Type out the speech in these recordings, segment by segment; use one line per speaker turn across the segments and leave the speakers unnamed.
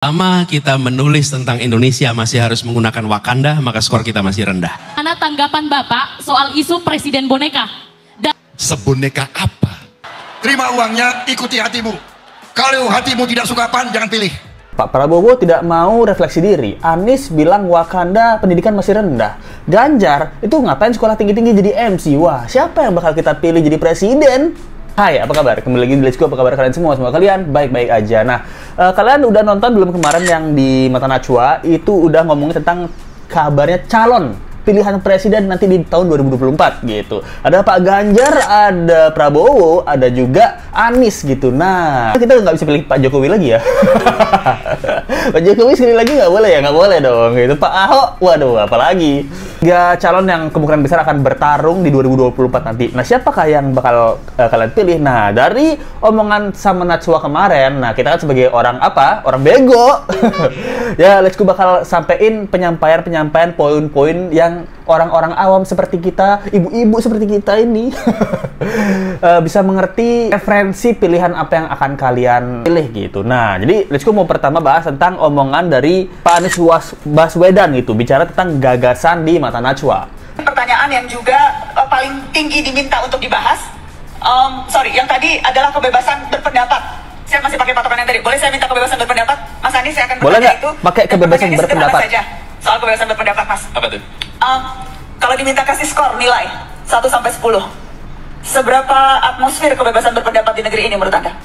Selama kita menulis tentang Indonesia masih harus menggunakan Wakanda, maka skor kita masih rendah.
Mana tanggapan Bapak soal isu presiden boneka?
Seboneka apa?
Terima uangnya, ikuti hatimu. Kalau hatimu tidak suka PAN, jangan pilih.
Pak Prabowo tidak mau refleksi diri. Anies bilang Wakanda pendidikan masih rendah. Ganjar itu ngapain sekolah tinggi-tinggi jadi MC? Wah, siapa yang bakal kita pilih jadi presiden? Hai, apa kabar? Kembali lagi di Let's Go, apa kabar kalian semua? Semoga kalian baik-baik aja. Nah, kalian udah nonton belum kemarin yang di Mata Najwa? Itu udah ngomongin tentang kabarnya calon pilihan presiden nanti di tahun 2024 gitu. Ada Pak Ganjar, ada Prabowo, ada juga Anies gitu. Nah, kita nggak bisa pilih Pak Jokowi lagi ya. Pak Jokowi sekali lagi nggak boleh ya? Nggak boleh dong gitu. Pak Ahok, waduh, apalagi. 3 calon yang kemungkinan besar akan bertarung di 2024 nanti. Nah, siapakah yang bakal kalian pilih? Nah, dari omongan sama Najwa kemarin, nah kita kan sebagai orang apa? Orang bego. Ya, Let's Go bakal sampein penyampaian poin-poin yang orang-orang awam seperti kita, ibu-ibu seperti kita ini bisa mengerti referensi pilihan apa yang akan kalian pilih gitu. Nah, jadi Let's Go mau pertama bahas tentang omongan dari Pak Anies Baswedan gitu, bicara tentang gagasan di Mata Najwa.
Pertanyaan yang juga paling tinggi diminta untuk dibahas, yang tadi adalah kebebasan berpendapat. Saya masih pakai patokan yang tadi. Boleh saya minta kebebasan berpendapat? Mas Anies, saya akan bertanya itu.
Pakai kebebasan berpendapat
saja. Soal kebebasan berpendapat, Mas.
Apa tuh?
Kalau diminta kasih skor nilai 1 sampai 10, seberapa atmosfer kebebasan berpendapat di negeri ini menurut Anda?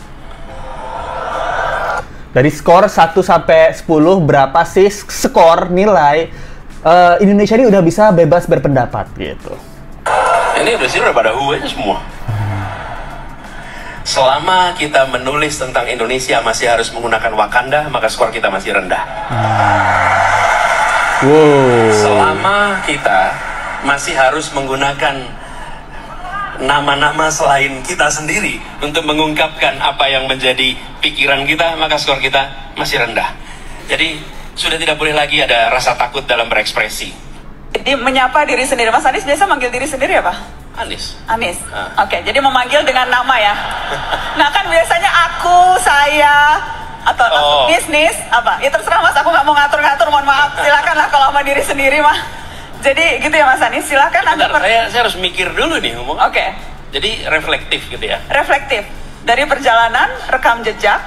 Dari skor 1 sampai 10, berapa sih skor nilai Indonesia ini udah bisa bebas berpendapat gitu?
Ini udah pada aja semua. Selama kita menulis tentang Indonesia masih harus menggunakan Wakanda, maka skor kita masih rendah.
Wow.
Selama kita masih harus menggunakan nama-nama selain kita sendiri untuk mengungkapkan apa yang menjadi pikiran kita, maka skor kita masih rendah. Jadi sudah tidak boleh lagi ada rasa takut dalam berekspresi.
Jadi menyapa diri sendiri. Mas Anies biasa manggil diri sendiri apa?
Anies.
Anies. Oke, jadi memanggil dengan nama ya. Nah kan biasanya aku, saya, atau bisnis apa? Ya terserah Mas, aku nggak mau ngatur-ngatur, mohon maaf. Silakanlah kalau sama diri sendiri mah. Jadi gitu ya Mas Anies, silakan Anda.
Saya harus mikir dulu nih ngomong.
Oke.
Jadi reflektif gitu ya.
Reflektif dari perjalanan, rekam jejak,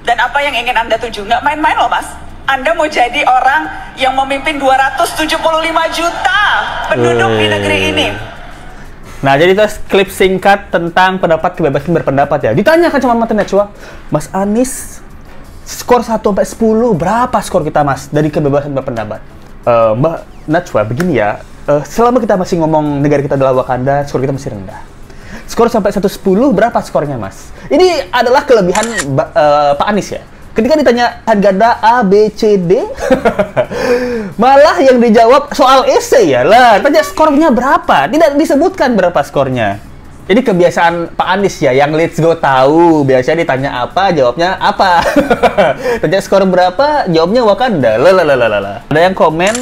dan apa yang ingin Anda tuju. Nggak main-main loh Mas. Anda mau jadi orang yang memimpin 275 juta penduduk di negeri ini.
Nah, jadi itu klip singkat tentang pendapat kebebasan berpendapat ya. Ditanyakan sama Mata Najwa, Mas Anies, skor 1 sampai 10, berapa skor kita Mas dari kebebasan berpendapat? Mbak Najwa, begini ya, selama kita masih ngomong negara kita adalah Wakanda, skor kita masih rendah. Skor sampai 110, berapa skornya Mas? Ini adalah kelebihan Pak Anies ya. Ketika ditanya ganda A, B, C, D, malah yang dijawab soal esai ya lah. Tanya skornya berapa, tidak disebutkan berapa skornya. Jadi kebiasaan Pak Anies ya, yang Let's Go tahu. Biasanya ditanya apa, jawabnya apa. Tanya skor berapa, jawabnya Wakanda. Lalalala. Ada yang komen,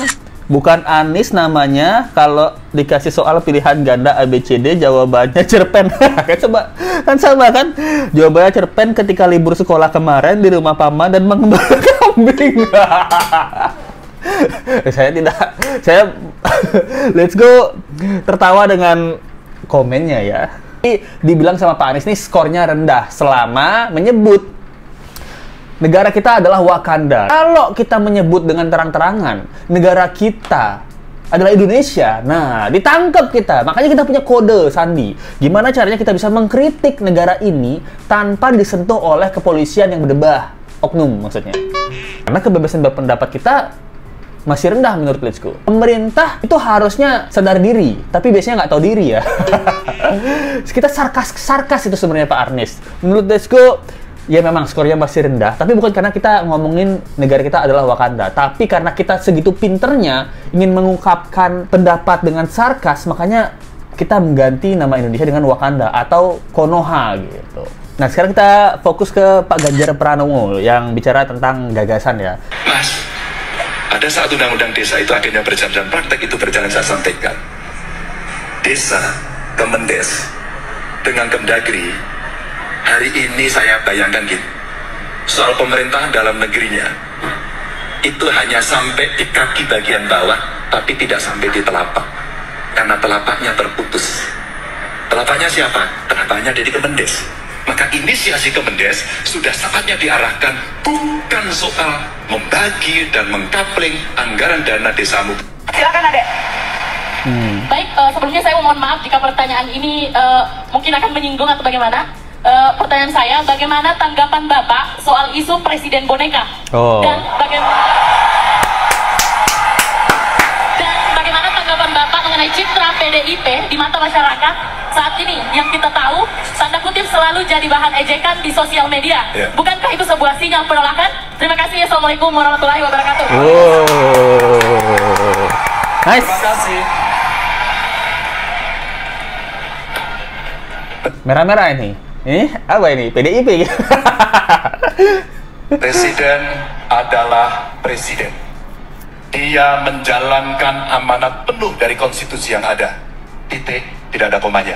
bukan Anies namanya, kalau dikasih soal pilihan ganda ABCD, jawabannya cerpen. Coba, kan sama kan? Jawabannya cerpen ketika libur sekolah kemarin di rumah paman dan mengembala kambing. Saya Let's Go tertawa dengan komennya ya. Dibilang sama Pak Anies nih skornya rendah selama menyebut negara kita adalah Wakanda. Kalau kita menyebut dengan terang-terangan negara kita adalah Indonesia, nah ditangkap kita. Makanya kita punya kode sandi. Gimana caranya kita bisa mengkritik negara ini tanpa disentuh oleh kepolisian yang berdebah, oknum maksudnya. Karena kebebasan berpendapat kita masih rendah menurut Let's Go. Pemerintah itu harusnya sadar diri, tapi biasanya nggak tahu diri ya. Kita sarkas itu sebenarnya Pak Anies. Menurut Let's Go, ya memang skornya masih rendah, tapi bukan karena kita ngomongin negara kita adalah Wakanda, tapi karena kita segitu pinternya ingin mengungkapkan pendapat dengan sarkas, makanya kita mengganti nama Indonesia dengan Wakanda atau Konoha gitu. Nah, sekarang kita fokus ke Pak Ganjar Pranowo yang bicara tentang gagasan ya.
Mas, ada saat undang-undang desa itu akhirnya berjalan dan praktek itu berjalan, saya sampaikan. Desa, Kemendes, dengan Kemdagri, hari ini saya bayangkan gitu. soal pemerintahan dalam negerinya itu hanya sampai di kaki bagian bawah, tapi tidak sampai di telapak, karena telapaknya terputus. Telapaknya siapa? Telapaknya Deddy Kemendes. Maka inisiasi Kemendes sudah saatnya diarahkan bukan soal membagi dan mengkapling anggaran dana desamu.
Silakan Adek.
Baik, sebelumnya saya mohon maaf jika pertanyaan ini mungkin akan menyinggung atau bagaimana. Pertanyaan saya, bagaimana tanggapan Bapak soal isu Presiden Boneka? Dan bagaimana tanggapan Bapak mengenai citra PDIP di mata masyarakat saat ini yang kita tahu tanda kutip selalu jadi bahan ejekan di sosial media? Bukankah itu sebuah sinyal penolakan? Terima kasih. Assalamualaikum warahmatullahi wabarakatuh.
Nice.
Terima kasih.
Merah-merah ini. Ini apa ini? PDIP.
Presiden adalah presiden. Dia menjalankan amanat penuh dari konstitusi yang ada. Titik, tidak ada komanya.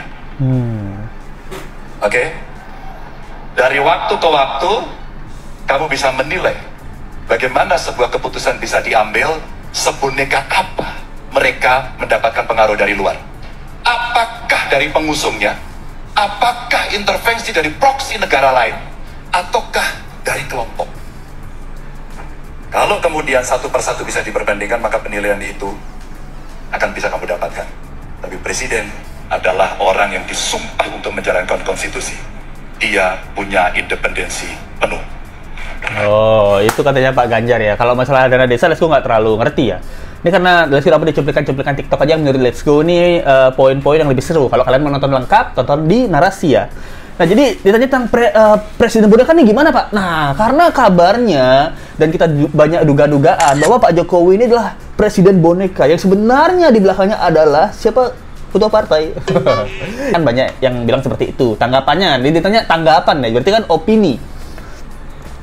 Oke? Dari waktu ke waktu, kamu bisa menilai bagaimana sebuah keputusan bisa diambil, seboneka apa mereka mendapatkan pengaruh dari luar. Apakah dari pengusungnya? Apakah intervensi dari proksi negara lain? Ataukah dari kelompok? Kalau kemudian satu persatu bisa diperbandingkan, maka penilaian itu akan bisa kamu dapatkan. Tapi presiden adalah orang yang disumpah untuk menjalankan konstitusi. Dia punya independensi penuh.
Oh, itu katanya Pak Ganjar ya. Kalau masalah dana desa, Let's Go nggak terlalu ngerti ya. Ini karena Let's Go dapat di cuplikan-cuplikan TikTok aja, menurut Let's Go ini poin-poin yang lebih seru. Kalau kalian mau nonton lengkap, tonton di narasi ya. Nah, jadi ditanya tentang Presiden Boneka nih gimana Pak? Nah, karena kabarnya dan kita banyak duga-dugaan bahwa Pak Jokowi ini adalah Presiden Boneka yang sebenarnya di belakangnya adalah siapa? Ketua partai. Kan banyak yang bilang seperti itu. Tanggapannya, ditanya tanggapan nih, berarti kan opini.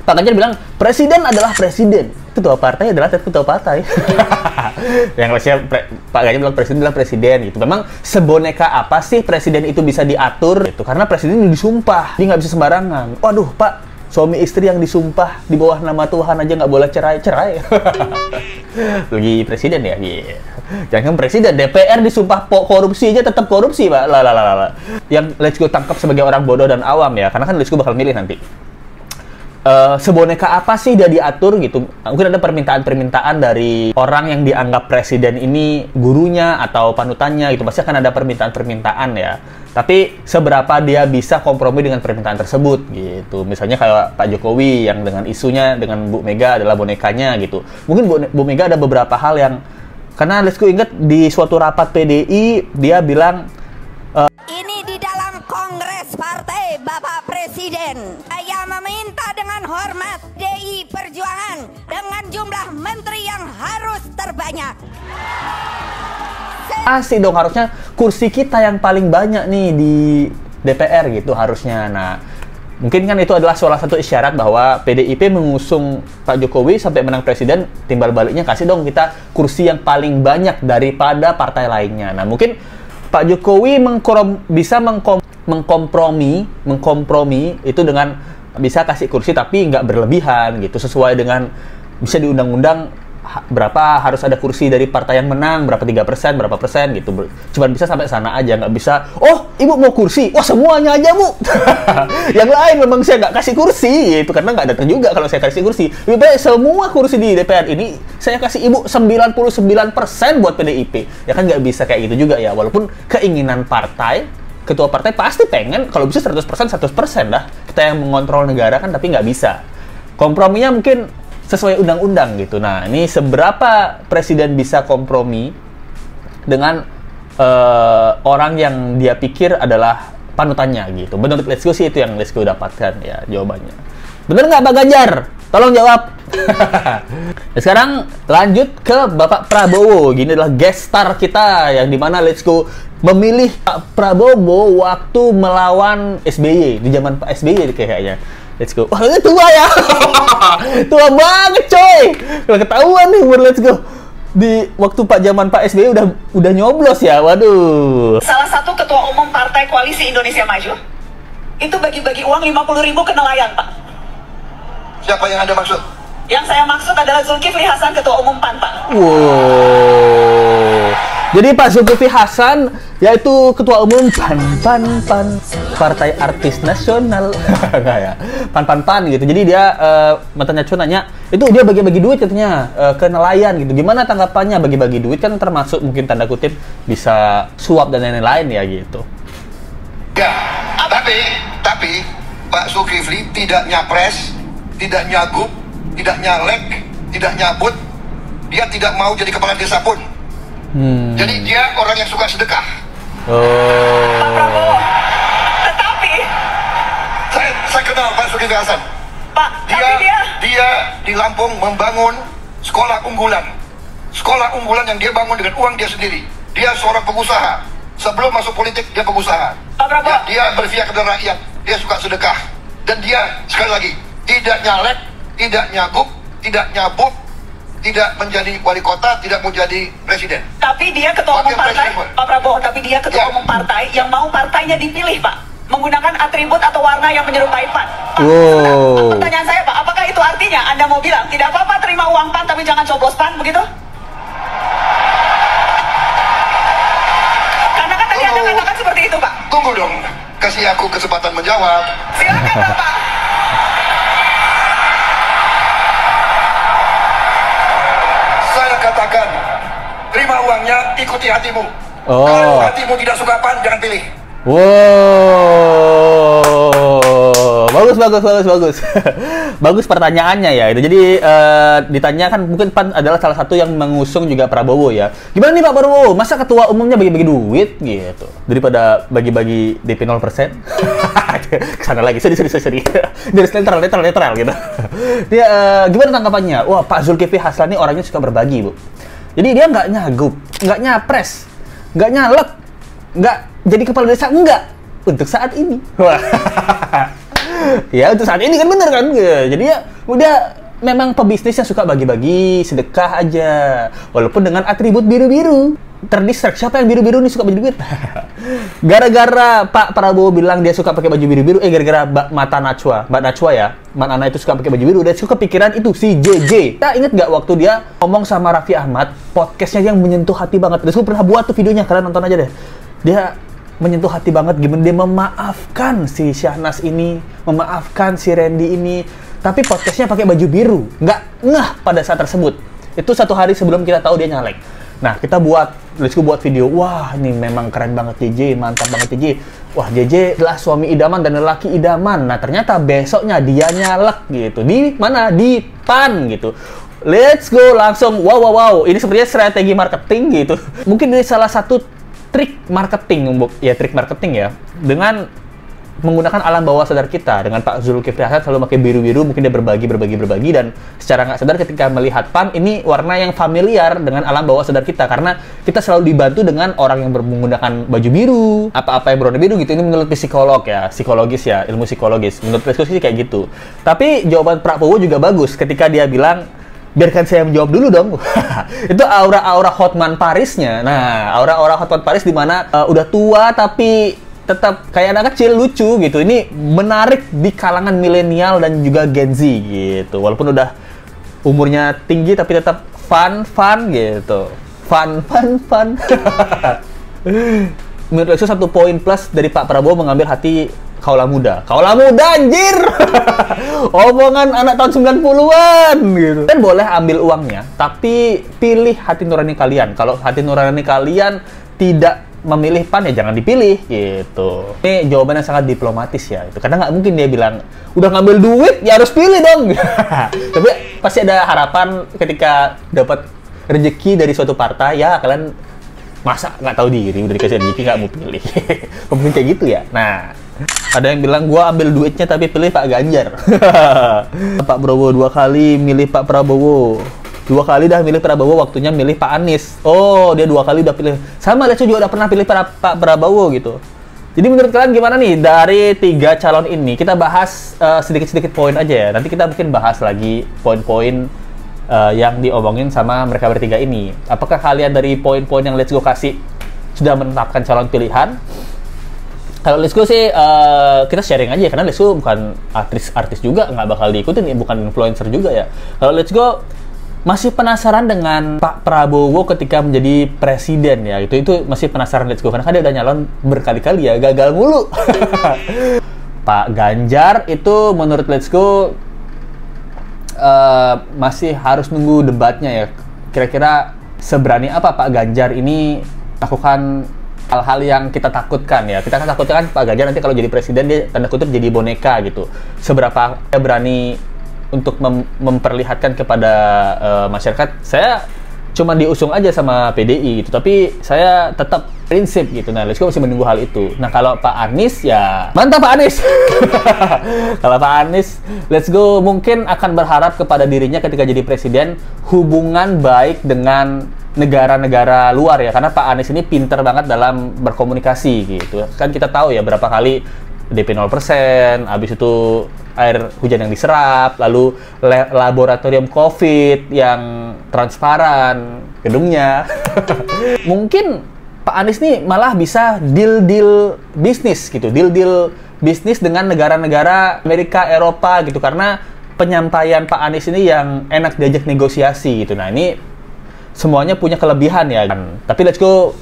Pak Ganjar bilang, presiden adalah presiden. Ketua partai adalah ketua partai. Yang lainnya Pak Ganjar bilang presiden adalah presiden gitu. Memang seboneka apa sih presiden itu bisa diatur? Itu karena presiden ini disumpah, dia nggak bisa sembarangan. Waduh Pak, suami istri yang disumpah di bawah nama Tuhan aja nggak boleh cerai. Lagi presiden ya, jangan presiden, DPR disumpah korupsi aja tetap korupsi Pak. Yang Let's Go tangkap sebagai orang bodoh dan awam ya, karena kan Let's Go bakal milih nanti. Seboneka apa sih dia diatur gitu? Mungkin ada permintaan-permintaan dari orang yang dianggap presiden ini gurunya atau panutannya gitu. Pasti akan ada permintaan-permintaan ya. Tapi seberapa dia bisa kompromi dengan permintaan tersebut gitu. Misalnya kayak Pak Jokowi yang dengan isunya dengan Bu Mega adalah bonekanya gitu. Mungkin Bu Mega ada beberapa hal yang, karena Let's Go ingat di suatu rapat PDI dia bilang
ini di dalam Kongres Partai Bapak Presiden, saya meminta dengan hormat DI Perjuangan dengan jumlah menteri yang harus terbanyak.
Pasti dong, harusnya kursi kita yang paling banyak nih di DPR gitu harusnya. Nah, mungkin kan itu adalah salah satu isyarat bahwa PDIP mengusung Pak Jokowi sampai menang presiden, timbal baliknya kasih dong kita kursi yang paling banyak daripada partai lainnya. Nah, mungkin Pak Jokowi bisa mengkompromi itu dengan bisa kasih kursi tapi nggak berlebihan gitu, sesuai dengan bisa di undang-undang berapa harus ada kursi dari partai yang menang, berapa 3%, berapa persen gitu. Cuman bisa sampai sana aja, nggak bisa, oh ibu mau kursi, wah semuanya aja bu. Yang lain memang saya nggak kasih kursi gitu, karena nggak datang juga kalau saya kasih kursi. Lebih baik semua kursi di DPR ini saya kasih ibu 99% buat PDIP. Ya kan nggak bisa kayak gitu juga ya, walaupun keinginan partai, ketua partai pasti pengen kalau bisa 100% dah kita yang mengontrol negara kan, tapi nggak bisa. Komprominya mungkin sesuai undang-undang gitu. Nah, ini seberapa presiden bisa kompromi dengan orang yang dia pikir adalah panutannya gitu. Menurut Let's Go sih itu yang Let's Go dapatkan ya jawabannya. Bener nggak Pak Ganjar? Tolong jawab. Nah, sekarang lanjut ke Bapak Prabowo. Gini adalah guest star kita yang dimana Let's Go memilih Pak Prabowo waktu melawan SBY di zaman Pak SBY kayaknya. Let's Go. Wah, ini tua ya. Tua banget, coy. Kalau ketahuan nih buat Let's Go. Di waktu zaman Pak SBY udah nyoblos ya. Waduh.
Salah satu ketua umum Partai Koalisi Indonesia Maju itu bagi-bagi uang 50.000 ke nelayan, Pak.
Siapa yang Anda maksud?
Yang saya maksud adalah Zulkifli Hasan, Ketua Umum PAN, Pak.
Wow. Jadi Pak Zulkifli Hasan yaitu Ketua Umum PAN Partai Artis Nasional. Enggak ya. PAN gitu. Jadi dia matanya nanya, itu dia bagi-bagi duit katanya ke nelayan gitu. Gimana tanggapannya bagi-bagi duit, kan termasuk mungkin tanda kutip bisa suap dan lain-lain ya gitu.
Ya, tapi Pak Zulkifli tidak nyapres, tidak nyagup, tidak nyalek, tidak nyabut. Dia tidak mau jadi kepala desa pun. Jadi dia orang yang suka sedekah.
Pak Prabowo. Tetapi
saya kenal Pak Zulkifli Hasan.
Pak,
dia di Lampung membangun sekolah unggulan. Sekolah unggulan yang dia bangun dengan uang dia sendiri. Dia seorang pengusaha. Sebelum masuk politik dia pengusaha.
Pak Prabowo.
Dia berpihak kepada rakyat. Dia suka sedekah. Dan dia sekali lagi tidak nyalek, tidak nyagup, tidak nyabuk, tidak menjadi wali kota, tidak mau jadi presiden.
Tapi dia ketua umum partai, Pak Prabowo. Tapi dia ketua umum partai yang mau partainya dipilih, Pak, menggunakan atribut atau warna yang menyerupai PAN. Pertanyaan saya, Pak, apakah itu artinya Anda mau bilang tidak apa-apa terima uang PAN tapi jangan coblos PAN, begitu? Karena kan tadi Anda katakan seperti itu, Pak.
Tunggu dong, kasih aku kesempatan menjawab.
Silakan, Bapak.
Saya katakan, terima uangnya, ikuti hatimu. Kalau hatimu tidak suka PAN, jangan pilih.
Wow, bagus. Bagus pertanyaannya ya. Itu jadi ditanya kan mungkin PAN adalah salah satu yang mengusung juga Prabowo ya. Gimana nih Pak Prabowo? Masa ketua umumnya bagi-bagi duit gitu daripada bagi-bagi DP 0%? Kesana lagi, sedih. Dari netral gitu. Dia gimana tanggapannya? Wah, Pak Zulkifli Hasan ini orangnya suka berbagi, Bu. Jadi dia nggak nyagup, nggak nyapres, nggak nyalek, nggak jadi kepala desa, enggak. Untuk saat ini. Ya, untuk saat ini kan bener kan? Jadi ya udah memang pebisnis yang suka bagi-bagi, sedekah aja. Walaupun dengan atribut biru-biru. Terdistract, siapa yang biru-biru nih suka baju biru? Gara-gara Pak Prabowo bilang dia suka pakai baju biru-biru, gara-gara Mbak Najwa ya, Mbak Nana itu suka pakai baju biru, dia suka pikiran itu si JJ. Kita inget nggak waktu dia ngomong sama Raffi Ahmad, podcastnya yang menyentuh hati banget. Terus gue pernah buat tuh videonya, kalian nonton aja deh. Dia menyentuh hati banget, gimana dia memaafkan si Syahnas ini, memaafkan si Randy ini, tapi podcastnya pakai baju biru, nggak ngeh pada saat tersebut. Itu 1 hari sebelum kita tahu dia nyalek. Nah, kita buat video, wah ini memang keren banget JJ, mantap banget JJ. Wah, JJ adalah suami idaman dan lelaki idaman. Nah, ternyata besoknya dia nyalek gitu. Di mana? Di PAN gitu. Let's go, langsung wow. Ini sebenarnya strategi marketing gitu. Mungkin ini salah satu trik marketing ya. Dengan menggunakan alam bawah sadar kita. Dengan Pak Zulkifli Hasan selalu pakai biru-biru, mungkin dia berbagi dan secara nggak sadar ketika melihat PAN, ini warna yang familiar dengan alam bawah sadar kita karena kita selalu dibantu dengan orang yang menggunakan baju biru, apa-apa yang berwarna biru gitu. Ini menurut psikolog ya, ilmu psikologis. Menurut diskusi sih kayak gitu. Tapi jawaban Prabowo juga bagus ketika dia bilang, biarkan saya menjawab dulu dong. Itu aura Hotman Parisnya. Nah, aura Hotman Paris di mana udah tua tapi tetap kayak anak kecil, lucu gitu. Ini menarik di kalangan milenial dan juga Gen Z gitu. Walaupun udah umurnya tinggi tapi tetap fun gitu. Fun. Menurut itu 1 poin plus dari Pak Prabowo mengambil hati kaula muda anjir. Omongan anak tahun 90-an gitu. Kan boleh ambil uangnya, tapi pilih hati nurani kalian. Kalau hati nurani kalian tidak memilih PAN, ya jangan dipilih gitu. Ini jawaban yang sangat diplomatis ya itu. Karena nggak mungkin dia bilang udah ngambil duit ya harus pilih dong. Tapi pasti ada harapan ketika dapat rezeki dari suatu partai, ya kalian masa nggak tahu diri udah dikasih rezeki nggak mau pilih. Mungkin kayak gitu ya. Nah, ada yang bilang gua ambil duitnya tapi pilih Pak Ganjar. Pak Prabowo 2 kali milih Pak Prabowo. 2 kali dah milih Prabowo, waktunya milih Pak Anies. Oh, dia 2 kali udah pilih. Sama, dia juga udah pernah pilih Pak Prabowo gitu. Jadi menurut kalian gimana nih dari 3 calon ini? Kita bahas sedikit-sedikit poin aja ya. Nanti kita mungkin bahas lagi poin-poin yang diomongin sama mereka bertiga ini. Apakah kalian dari poin-poin yang Let's Go kasih sudah menetapkan calon pilihan? Kalau Let's Go sih kita sharing aja karena Let's Go bukan artis juga, nggak bakal diikutin, bukan influencer juga ya. Kalau Let's Go masih penasaran dengan Pak Prabowo ketika menjadi presiden ya, itu masih penasaran Let's Go karena kan dia udah nyalon berkali-kali ya, gagal mulu. Pak Ganjar itu menurut Let's Go masih harus nunggu debatnya ya. Kira-kira seberani apa Pak Ganjar ini lakukan hal-hal yang kita takutkan ya. Kita kan takutkan Pak Ganjar nanti kalau jadi presiden dia tanda kutip jadi boneka gitu. Seberapa dia berani untuk memperlihatkan kepada masyarakat, saya cuma diusung aja sama PDI gitu, tapi saya tetap prinsip gitu. Nah, Let's Go masih menunggu hal itu. Nah, kalau Pak Anies ya mantap Pak Anies. Kalau Pak Anies, Let's Go mungkin akan berharap kepada dirinya ketika jadi presiden hubungan baik dengan negara-negara luar ya, karena Pak Anies ini pinter banget dalam berkomunikasi gitu. Kan kita tahu ya berapa kali DP 0%, habis itu air hujan yang diserap, lalu laboratorium COVID yang transparan gedungnya. Mungkin Pak Anies nih malah bisa deal bisnis gitu, deal bisnis dengan negara-negara Amerika, Eropa gitu, karena penyampaian Pak Anies ini yang enak diajak negosiasi gitu. Nah, ini semuanya punya kelebihan ya. Tapi Let's Go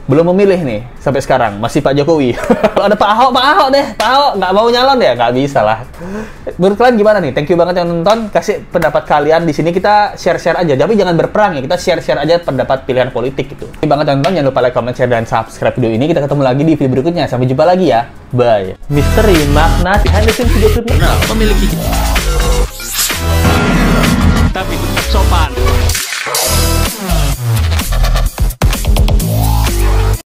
belum memilih nih sampai sekarang, masih Pak Jokowi. Kalau ada Pak Ahok deh, Pak Ahok nggak mau nyalon ya, nggak bisa lah. Menurut kalian gimana nih? Thank you banget yang nonton, kasih pendapat kalian di sini, kita share aja, tapi jangan berperang ya, kita share aja pendapat pilihan politik gitu. Thank you banget yang nonton, jangan lupa like, comment, share, dan subscribe video ini. Kita ketemu lagi di video berikutnya, sampai jumpa lagi ya, bye. Misteri makna behind the scenes video klip
memiliki tapi tetap sopan.